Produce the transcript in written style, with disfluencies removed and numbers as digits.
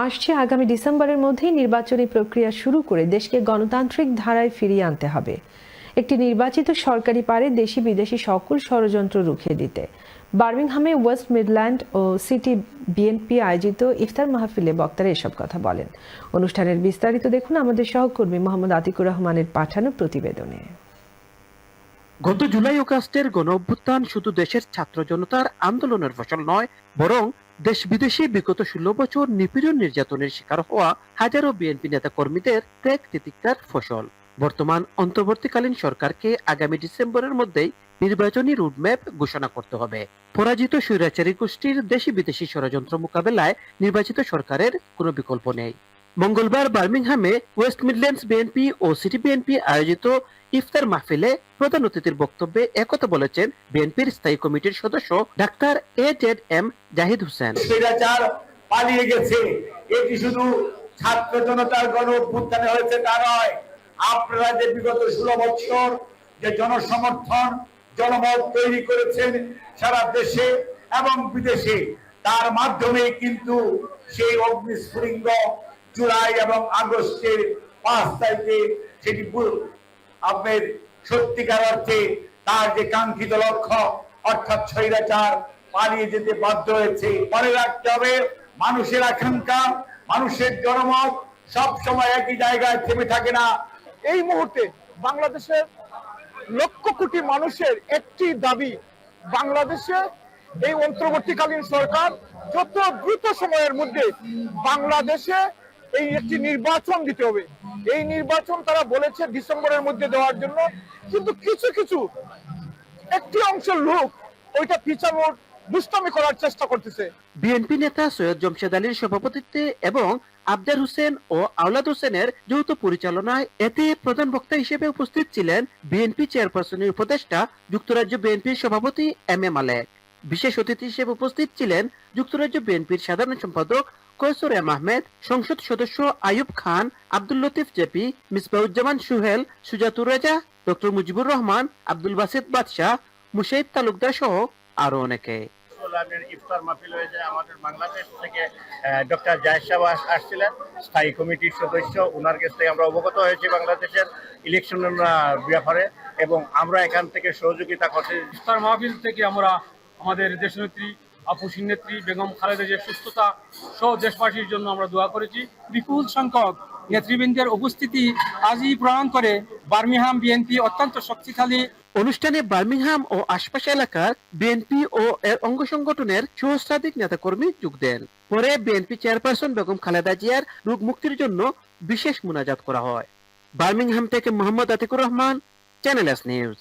আসছে আগামী ডিসেম্বরের মধ্যেই নির্বাচনী প্রক্রিয়া শুরু করে দেশকে গণতান্ত্রিক ধারায় ফিরিয়ে আনতে হবে। একটি নির্বাচিত সরকারি পারে দেশি বিদেশি সকল ষড়যন্ত্র রুখে দিতে বার্মিংহামে ওয়েস্ট মিডল্যান্ড ও সিটি বিএনপি আয়োজিত ইফতার মাহফিলে বক্তারা এসব কথা বলেন। অনুষ্ঠানের বিস্তারিত দেখুন আমাদের সহকর্মী মোহাম্মদ আতিকুর রহমানের পাঠানো প্রতিবেদনে। গত জুলাই আগস্টের গণ অভ্যুত্থান শুধু দেশের ছাত্র জনতার আন্দোলনের ফসল নয়, বরং দেশ বিদেশে বিগত 16 বছর নিপীড়ন নির্যাতনের শিকার হওয়া হাজারো বিএনপি নেতা কর্মীদের ত্যাগ তিতিক্ষার ফসল। বর্তমান অন্তর্বর্তীকালীন সরকারকে আগামী ডিসেম্বরের মধ্যেই নির্বাচনী রুটম্যাপ ঘোষণা করতে হবে। পরাজিত স্বৈরাচারী গোষ্ঠীর দেশি বিদেশি ষড়যন্ত্র মোকাবেলায় নির্বাচিত সরকারের কোনো বিকল্প নেই। মঙ্গলবার বার্মিংহামে ওয়েস্ট মিডল্যান্ডস বিএনপি ও সিটি বিএনপি আয়োজিত ইফতার মাহফিলে প্রধান অতিথির বক্তব্যে একথা বলেছেন বিএনপির স্থায়ী কমিটির সদস্য ডাক্তার AZM জাহিদ হোসেন। স্বৈরাচার পালিয়ে গেছে, এটি শুধু ছাত্র জনতার গণ অভ্যুত্থানে হয়েছে তা নয়। আপনারা যে বিগত 16 বছর যে জনসমর্থন জনমত তৈরি করেছেন সারা দেশে এবং বিদেশে, তার মাধ্যমে কিন্তু সেই অগ্নিস্ফুলিঙ্গ জুলাই এবং আগস্টের 5 তারিখে সেটি আপনার সত্যিকার অর্থে তার যে কাঙ্ক্ষিত লক্ষ্য অর্থাৎ স্বৈরাচার পালিয়ে যেতে বাধ্য হয়েছে। মনে রাখতে হবে, মানুষের আকাঙ্ক্ষা, মানুষের জনমত সব সময় একই জায়গায় থেমে থাকে না। এই মুহূর্তে বাংলাদেশের লক্ষ কোটি মানুষের একটি দাবি, বাংলাদেশে এই অন্তর্বর্তীকালীন সরকার যত দ্রুত সময়ের মধ্যে বাংলাদেশে এই একটি নির্বাচন দিতে হবে। এই নির্বাচন তারা বলেছে ডিসেম্বরের মধ্যে দেওয়ার জন্য, কিন্তু কিছু কিছু একটি অংশের লোক ওইটা পিছানোর দুষ্টামি করার চেষ্টা করতেছে। বিএনপি নেতা সৈয়দ জমশেদ আলীর সভাপতিত্বে এবং আবদার হোসেন ও আওলাদ হোসেনের যৌথ পরিচালনায় এতে প্রধান বক্তা হিসেবে উপস্থিত ছিলেন বিএনপি চেয়ারপারসনের উপদেষ্টা যুক্তরাজ্য বিএনপির সভাপতি MM মালেক। বিশেষ অতিথি হিসেবে উপস্থিত ছিলেন যুক্তরাজ্য বিএনপির সাধারণ সম্পাদক কৈসর এম আহমেদ, সংসদ সদস্য আইয়ুব খান, আব্দুল লতিফ জেপি, মিসবাউজ্জামান সুহেল, সুজাতুর রাজা, ডক্টর মুজিবুর রহমান, আব্দুল বাসিত বাদশাহ, মুশাইদ তালুকদার সহ আরো অনেকে। ইফতার মাহফিল হয়েছে আমাদের বাংলাদেশ থেকে ডক্টর জায়েদ সাহেব আসছিলেন, স্থায়ী কমিটির সদস্য। ওনার কাছ থেকে আমরা অবগত হয়েছি বাংলাদেশের ইলেকশনের ব্যাপারে এবং আমরা এখান থেকে সহযোগিতা করছি। ইফতার মাহফিল থেকে আমরা আমাদের দেশনেত্রী আপুসিন নেত্রী বেগম খালেদা জিয়ার সুস্থতা সহ দেশবাসীর জন্য আমরা দোয়া করেছি। বিপুল সংখ্যক নেতৃবৃন্দের উপস্থিতি আজই প্রমাণ করে বার্মিংহাম বিএনপি অত্যন্ত শক্তিশালী। অনুষ্ঠানে বার্মিংহাম ও আশপাশ এলাকার বিএনপি ও এর অঙ্গ সংগঠনের সহস্রাধিক নেতাকর্মী যোগ দেন। পরে বিএনপি চেয়ারপারসন বেগম খালেদা জিয়ার রোগ মুক্তির জন্য বিশেষ মোনাজাত করা হয়। বার্মিংহাম থেকে Mohammad Atiqur Rahman, channel S news.